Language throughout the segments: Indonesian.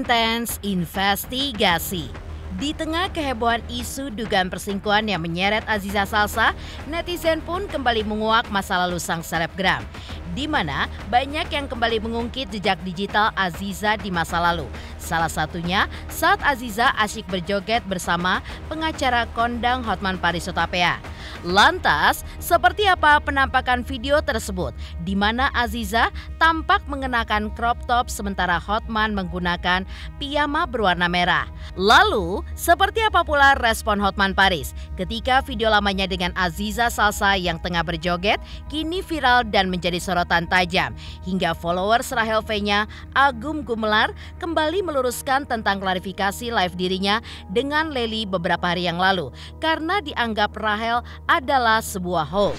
intens investigasi. Di tengah kehebohan isu dugaan perselingkuhan yang menyeret Aziza Salsa, netizen pun kembali menguak masa lalu sang selebgram, di mana banyak yang kembali mengungkit jejak digital Aziza di masa lalu. Salah satunya saat Aziza asyik berjoget bersama pengacara kondang Hotman Paris Hutapea. Lantas, seperti apa penampakan video tersebut, di mana Aziza tampak mengenakan crop top sementara Hotman menggunakan piyama berwarna merah. Lalu, seperti apa pula respon Hotman Paris ketika video lamanya dengan Aziza Salsa yang tengah berjoget kini viral dan menjadi sorotan tajam, hingga followers Rahel V-nya Agum Gumelar kembali meluruskan tentang klarifikasi live dirinya dengan Lely beberapa hari yang lalu karena dianggap Rahel adalah sebuah hoax.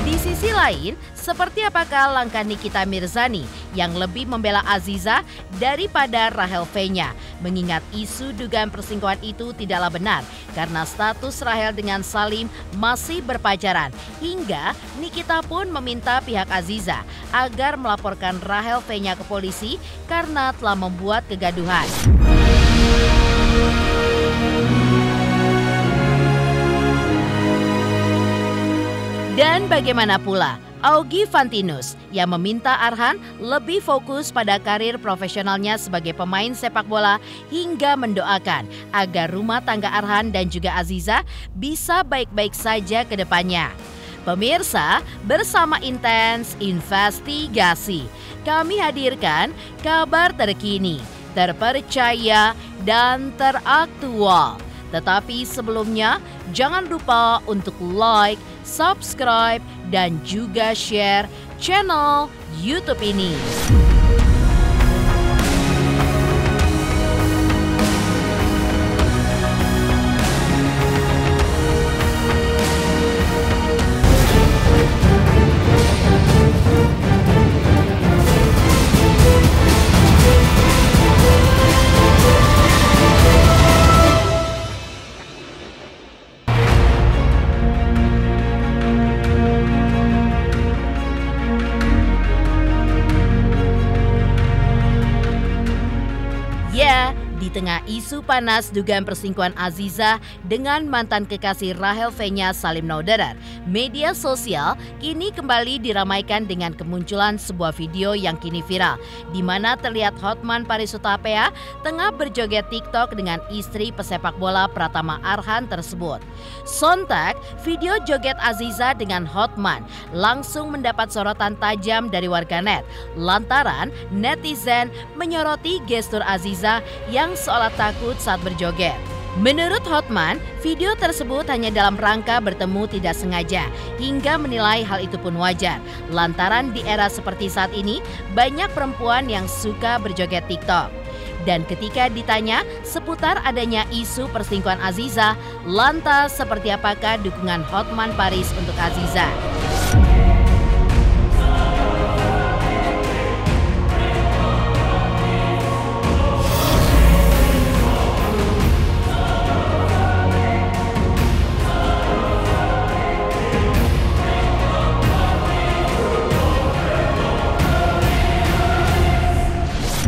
Di sisi lain, seperti apakah langkah Nikita Mirzani yang lebih membela Aziza daripada Rahel V-nya, mengingat isu dugaan perselingkuhan itu tidaklah benar karena status Rahel dengan Salim masih berpacaran, hingga Nikita pun meminta pihak Aziza agar melaporkan Rahel V-nya ke polisi karena telah membuat kegaduhan. Dan bagaimana pula Augie Fantinus yang meminta Arhan lebih fokus pada karir profesionalnya sebagai pemain sepak bola hingga mendoakan agar rumah tangga Arhan dan juga Aziza bisa baik-baik saja ke depannya. Pemirsa, bersama intens investigasi, kami hadirkan kabar terkini, terpercaya, dan teraktual. Tetapi sebelumnya, jangan lupa untuk like, subscribe, dan juga share channel YouTube ini. Ya, di tengah isu panas dugaan perselingkuhan Aziza dengan mantan kekasih Rahel V-nya Salim Naudere, media sosial kini kembali diramaikan dengan kemunculan sebuah video yang kini viral, di mana terlihat Hotman Paris Hutapea tengah berjoget TikTok dengan istri pesepak bola Pratama Arhan tersebut. Sontak, video joget Aziza dengan Hotman langsung mendapat sorotan tajam dari warganet, lantaran netizen menyoroti gestur Aziza yang seolah takut saat berjoget. Menurut Hotman, video tersebut hanya dalam rangka bertemu tidak sengaja, hingga menilai hal itu pun wajar. Lantaran di era seperti saat ini, banyak perempuan yang suka berjoget TikTok. Dan ketika ditanya seputar adanya isu perselingkuhan Aziza, lantas seperti apakah dukungan Hotman Paris untuk Aziza?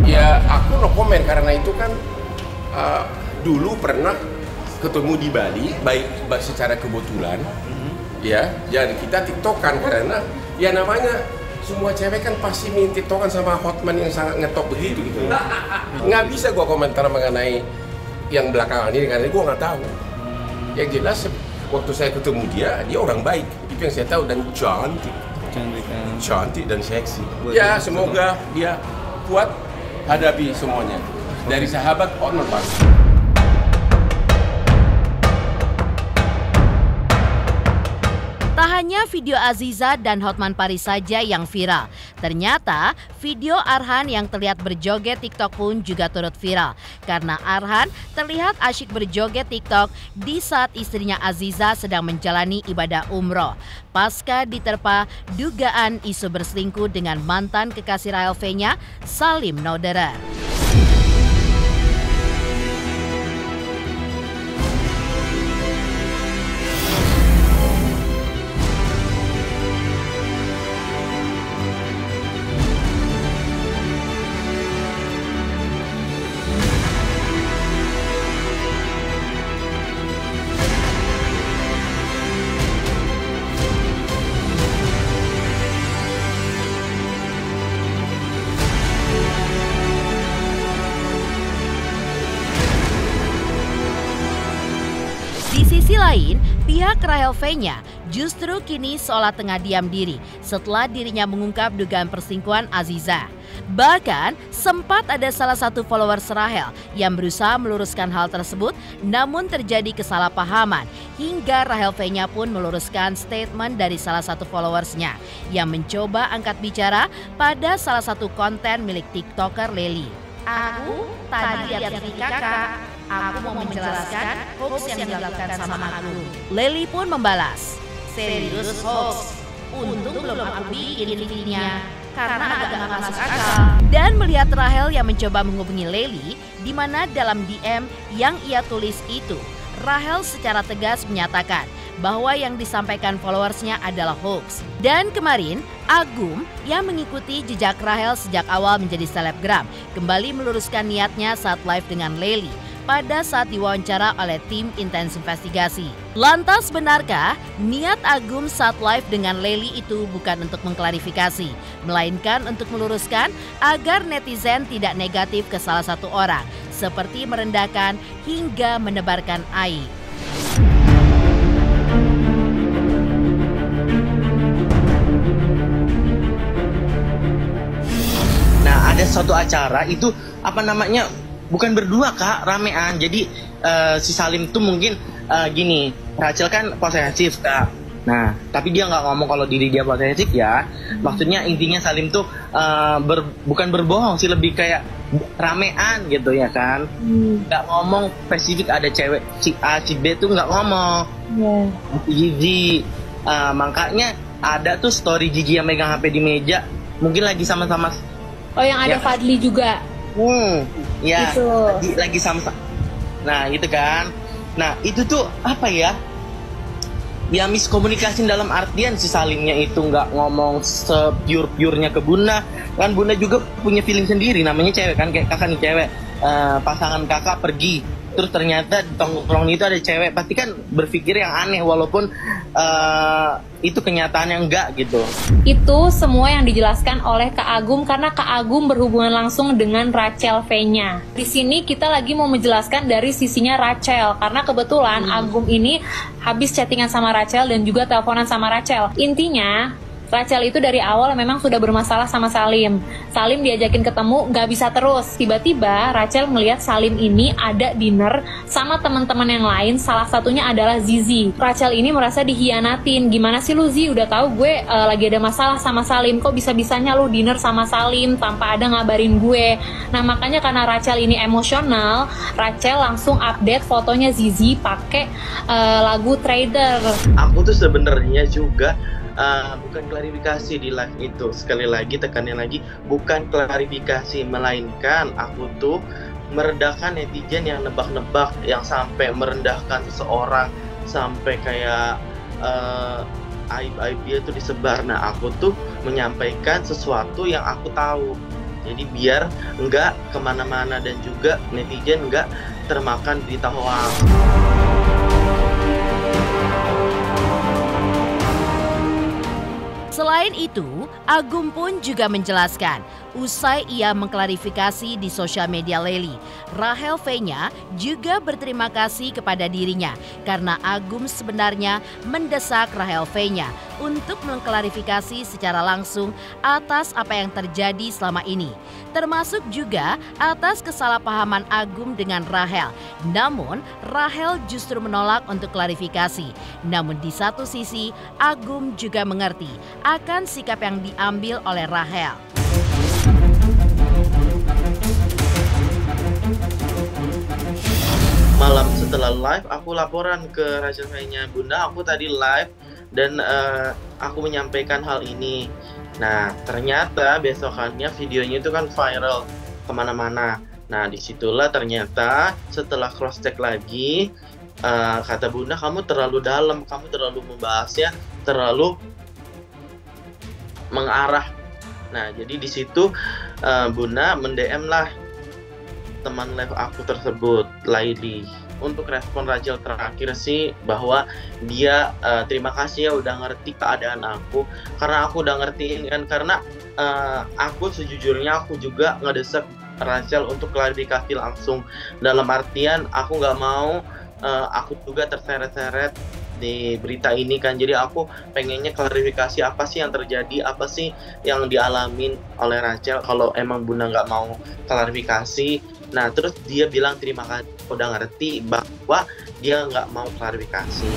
Ya, aku no komen karena itu kan dulu pernah ketemu di Bali, baik secara kebetulan, ya. Jadi kita tiktokan karena ya namanya semua cewek kan pasti main tiktokan sama Hotman yang sangat ngetop begitu gitu. Nggak bisa gua komentar mengenai yang belakangan ini karena gua nggak tahu. Yang jelas waktu saya ketemu dia orang baik, itu yang saya tahu, dan cantik dan seksi. Ya, semoga dia kuat hadapi semuanya. Dari sahabat Hotman Paris. Tak hanya video Aziza dan Hotman Paris saja yang viral. Ternyata video Arhan yang terlihat berjoget TikTok pun juga turut viral. Karena Arhan terlihat asyik berjoget TikTok di saat istrinya Aziza sedang menjalani ibadah umroh. Pasca diterpa dugaan isu berselingkuh dengan mantan kekasih Rahel V-nya Salim Naudere. sisi lain, pihak Rahel V-nya justru kini seolah tengah diam diri setelah dirinya mengungkap dugaan perselingkuhan Aziza. Bahkan sempat ada salah satu followers Rahel yang berusaha meluruskan hal tersebut, namun terjadi kesalahpahaman hingga Rahel V-nya pun meluruskan statement dari salah satu followersnya yang mencoba angkat bicara pada salah satu konten milik TikToker Lely. Aku tadi lihat TV kakak, aku mau menjelaskan hoax yang dilakukan sama aku. Lely pun membalas, serius hoax, untung belum aku bikin TV-nya karena agak gak masuk akal. Dan melihat Rahel yang mencoba menghubungi Lely, di mana dalam DM yang ia tulis itu, Rahel secara tegas menyatakan bahwa yang disampaikan followersnya adalah hoax. Dan kemarin, Agum yang mengikuti jejak Rahel sejak awal menjadi selebgram kembali meluruskan niatnya saat live dengan Lely pada saat diwawancara oleh tim Intens Investigasi. Lantas benarkah niat Agum saat live dengan Lely itu bukan untuk mengklarifikasi, melainkan untuk meluruskan agar netizen tidak negatif ke salah satu orang, seperti merendahkan hingga menebarkan aib. Nah, ada suatu acara itu bukan berdua Kak, ramean. Jadi si Salim tuh mungkin gini, Rachel kan posesif Kak. Nah, tapi dia nggak ngomong kalau diri dia posesif ya. Maksudnya intinya Salim tuh bukan berbohong sih, lebih kayak ramean gitu ya kan. Nggak ngomong spesifik ada cewek si A si B tuh nggak ngomong. Gigi, makanya ada tuh story Gigi yang megang HP di meja, mungkin lagi sama-sama. Oh, yang ada ya. Fadli juga. Ya, gitu. lagi sama. Nah, gitu kan. Nah, itu tuh apa ya? Ya miskomunikasi dalam artian si Salimnya itu nggak ngomong sepure-purenya ke Bunda. Kan Bunda juga punya feeling sendiri, namanya cewek kan, kayak kakak nih cewek. Pasangan kakak pergi, terus ternyata di tongkrong itu ada cewek, pasti kan berpikir yang aneh walaupun itu kenyataannya enggak gitu. Itu semua yang dijelaskan oleh Kak Agum karena Kak Agum berhubungan langsung dengan Rachel V-nya. Di sini kita lagi mau menjelaskan dari sisinya Rachel karena kebetulan Agum ini habis chattingan sama Rachel dan juga teleponan sama Rachel. Intinya Rachel itu dari awal memang sudah bermasalah sama Salim. Salim diajakin ketemu, gak bisa terus. Tiba-tiba Rachel melihat Salim ini ada dinner sama teman-teman yang lain, salah satunya adalah Zizi. Rachel ini merasa dihianatin. Gimana sih lu Zi, udah tahu gue lagi ada masalah sama Salim, kok bisa-bisanya lu dinner sama Salim tanpa ada ngabarin gue. Nah makanya karena Rachel ini emosional, Rachel langsung update fotonya Zizi pakai lagu Trader. Aku tuh sebenarnya juga bukan klarifikasi di live itu. Sekali lagi tekannya lagi, bukan klarifikasi, melainkan aku tuh meredakan netizen yang nebak-nebak, yang sampai merendahkan seseorang, sampai kayak aib-aib dia tuh disebar. Nah aku tuh menyampaikan sesuatu yang aku tahu, jadi biar enggak kemana-mana dan juga netizen enggak termakan berita hoax. Selain itu, Agum pun juga menjelaskan, usai ia mengklarifikasi di sosial media Lely, Rahel V-nya juga berterima kasih kepada dirinya karena Agum sebenarnya mendesak Rahel V-nya untuk mengklarifikasi secara langsung atas apa yang terjadi selama ini, termasuk juga atas kesalahpahaman Agum dengan Rahel. Namun, Rahel justru menolak untuk klarifikasi. Namun di satu sisi, Agum juga mengerti akan sikap yang diambil oleh Rahel. Malam setelah live, aku laporan ke Rachel V-nya, Bunda aku tadi live dan aku menyampaikan hal ini. Nah ternyata besokannya videonya itu kan viral kemana-mana. Nah disitulah ternyata setelah cross check lagi, kata Bunda kamu terlalu dalam, kamu terlalu membahasnya, terlalu mengarah. Nah jadi di situ Bunda mendm lah teman live aku tersebut, Laili. Untuk respon Rachel terakhir sih bahwa dia terima kasih ya udah ngerti keadaan aku, karena aku udah ngertiin kan, karena aku sejujurnya aku juga ngedesak Rachel untuk klarifikasi langsung, dalam artian aku nggak mau aku juga terseret-seret di berita ini kan, jadi aku pengennya klarifikasi apa sih yang terjadi, apa sih yang dialamin oleh Rachel. Kalau emang Bunda nggak mau klarifikasi, nah terus dia bilang terima kasih udah ngerti bahwa dia nggak mau klarifikasi.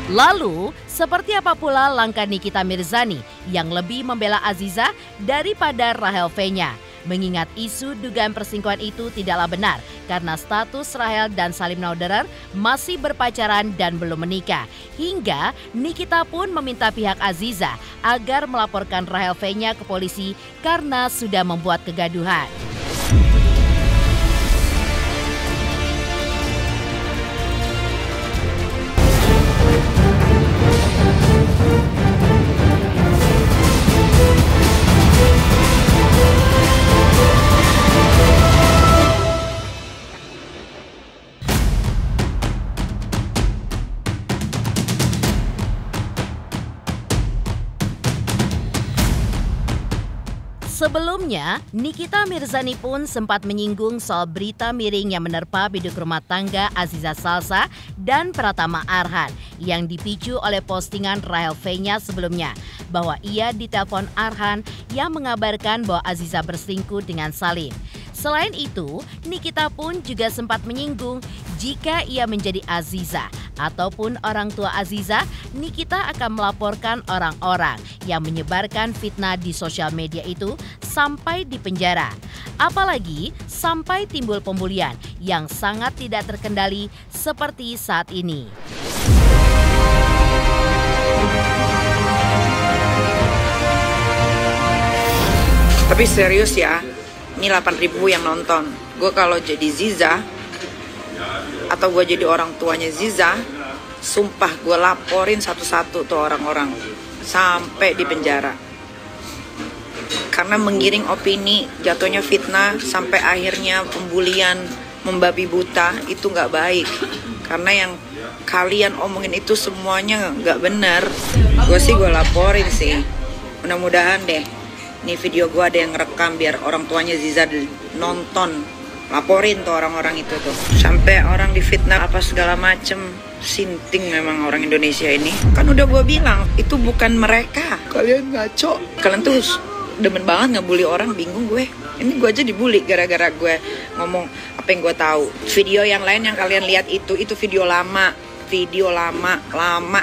Lalu, seperti apa pula langkah Nikita Mirzani yang lebih membela Aziza daripada Rahel V-nya? Mengingat isu dugaan perselingkuhan itu tidaklah benar karena status Rahel dan Salim Naudere masih berpacaran dan belum menikah. Hingga Nikita pun meminta pihak Aziza agar melaporkan Rahel V-nya ke polisi karena sudah membuat kegaduhan. Sebelumnya, Nikita Mirzani pun sempat menyinggung soal berita miring yang menerpa biduk rumah tangga Aziza Salsa dan Pratama Arhan yang dipicu oleh postingan Rahel V-nya sebelumnya bahwa ia ditelepon Arhan yang mengabarkan bahwa Aziza berselingkuh dengan Salim. Selain itu, Nikita pun juga sempat menyinggung jika ia menjadi Aziza ataupun orang tua Aziza, Nikita akan melaporkan orang-orang yang menyebarkan fitnah di sosial media itu sampai di penjara. Apalagi sampai timbul pembulian yang sangat tidak terkendali seperti saat ini. Tapi serius ya, ini 8.000 yang nonton. Gue kalau jadi Ziza atau gue jadi orang tuanya Ziza, sumpah gue laporin satu-satu tuh orang-orang sampai di penjara. Karena menggiring opini, jatuhnya fitnah sampai akhirnya pembulian, membabi buta, itu nggak baik. Karena yang kalian omongin itu semuanya nggak benar. Gue sih gue laporin sih. Mudah-mudahan deh, nih video gue ada yang ngerekam biar orang tuanya Ziza nonton. Laporin tuh orang-orang itu tuh. Sampai orang difitnah apa segala macem. Sinting memang orang Indonesia ini. Kan udah gue bilang, itu bukan mereka. Kalian ngaco. Kalian tuh demen banget ngebully orang, bingung gue. Ini gue aja dibully gara-gara gue ngomong apa yang gue tahu. Video yang lain yang kalian lihat itu video lama. Video lama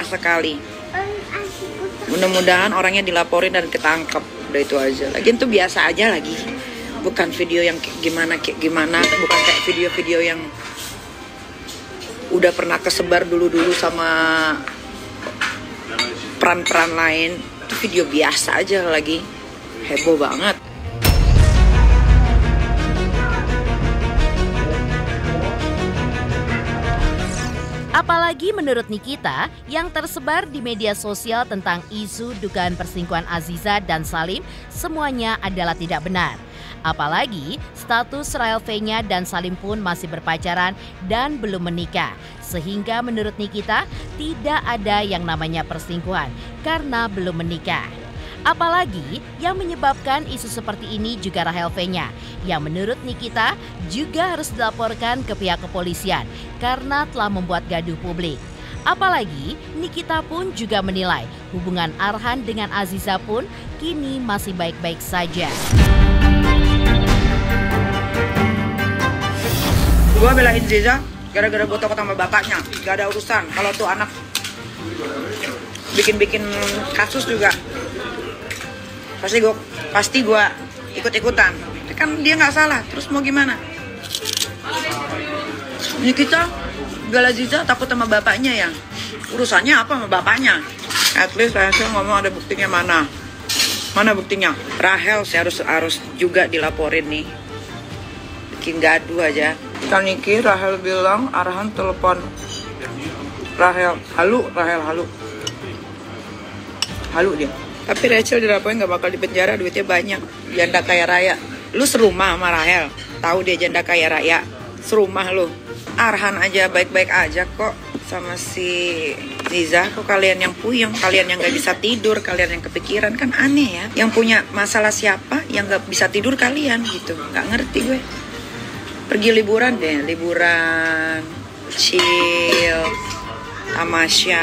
sekali. Mudah-mudahan orangnya dilaporin dan ketangkep. Udah itu aja. Lagian tuh biasa aja lagi. Bukan video yang gimana, bukan kayak video-video yang udah pernah kesebar dulu-dulu sama peran-peran lain. Itu video biasa aja lagi, heboh banget. Apalagi menurut Nikita yang tersebar di media sosial tentang isu dugaan perselingkuhan Aziza dan Salim semuanya adalah tidak benar. Apalagi status Rahel V-nya dan Salim pun masih berpacaran dan belum menikah. Sehingga menurut Nikita tidak ada yang namanya perselingkuhan karena belum menikah. Apalagi yang menyebabkan isu seperti ini juga Rahel V-nya yang menurut Nikita juga harus dilaporkan ke pihak kepolisian karena telah membuat gaduh publik. Apalagi Nikita pun juga menilai hubungan Arhan dengan Aziza pun kini masih baik-baik saja. Gue belain Ziza gara-gara gue takut sama bapaknya. Gak ada urusan. Kalau tuh anak bikin-bikin kasus juga pasti gue ikut-ikutan. Kan dia nggak salah. Terus mau gimana? Ini kita bela Ziza takut sama bapaknya ya. Urusannya apa sama bapaknya? At least Rahel ngomong ada buktinya mana? Mana buktinya? Rahel saya harus juga dilaporin nih. Bikin gaduh aja. Kan Niki Rahel bilang Arhan telepon Rahel, halu dia. Tapi Rachel dilaporin gak bakal dipenjara, duitnya banyak, janda kaya raya. Lu serumah sama Rahel, tahu dia janda kaya raya, serumah lu. Arhan aja baik-baik aja kok sama si Ziza, kok kalian yang puyeng, kalian yang gak bisa tidur, kalian yang kepikiran, kan aneh ya. Yang punya masalah siapa, yang gak bisa tidur kalian gitu, gak ngerti gue. Pergi liburan deh, liburan, chill, tamasya.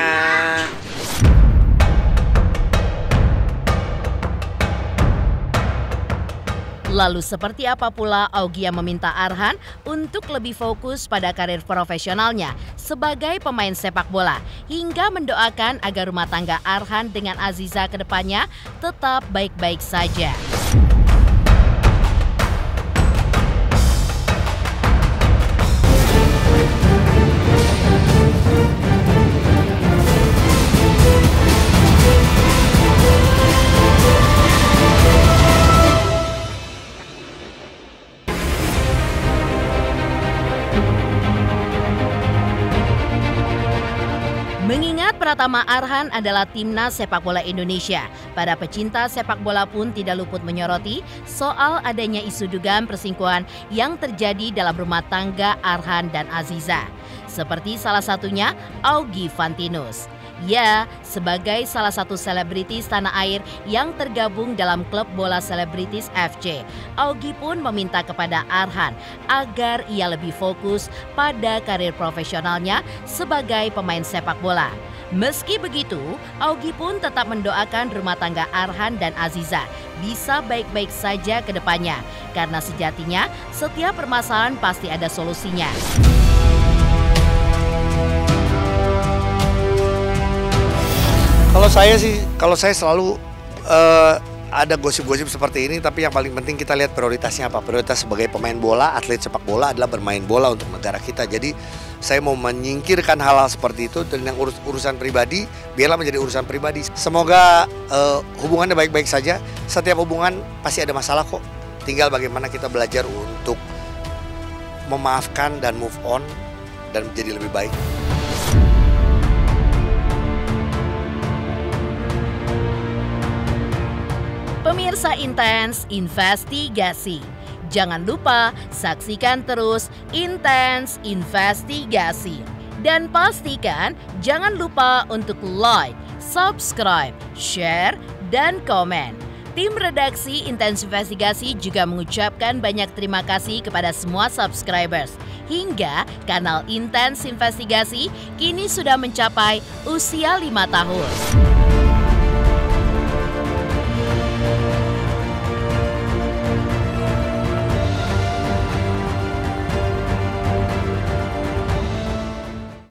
Lalu seperti apa pula Augie yang meminta Arhan untuk lebih fokus pada karir profesionalnya sebagai pemain sepak bola hingga mendoakan agar rumah tangga Arhan dengan Aziza ke depannya tetap baik-baik saja. Mengingat Pratama Arhan adalah timnas sepak bola Indonesia, para pecinta sepak bola pun tidak luput menyoroti soal adanya isu dugaan perselingkuhan yang terjadi dalam rumah tangga Arhan dan Aziza. Seperti salah satunya Augie Fantinus. Ya, sebagai salah satu selebritis tanah air yang tergabung dalam klub bola selebritis FC, Augie pun meminta kepada Arhan agar ia lebih fokus pada karir profesionalnya sebagai pemain sepak bola. Meski begitu, Augie pun tetap mendoakan rumah tangga Arhan dan Aziza bisa baik-baik saja ke depannya, karena sejatinya setiap permasalahan pasti ada solusinya. Kalau saya selalu ada gosip-gosip seperti ini, tapi yang paling penting kita lihat prioritasnya apa. Prioritas sebagai pemain bola, atlet sepak bola adalah bermain bola untuk negara kita. Jadi saya mau menyingkirkan hal-hal seperti itu, dan yang urusan pribadi biarlah menjadi urusan pribadi. Semoga hubungannya baik-baik saja. Setiap hubungan pasti ada masalah kok. Tinggal bagaimana kita belajar untuk memaafkan dan move on dan menjadi lebih baik. Pemirsa Intens Investigasi, jangan lupa saksikan terus Intens Investigasi. Dan pastikan jangan lupa untuk like, subscribe, share, dan komen. Tim redaksi Intens Investigasi juga mengucapkan banyak terima kasih kepada semua subscribers. Hingga kanal Intens Investigasi kini sudah mencapai usia 5 tahun.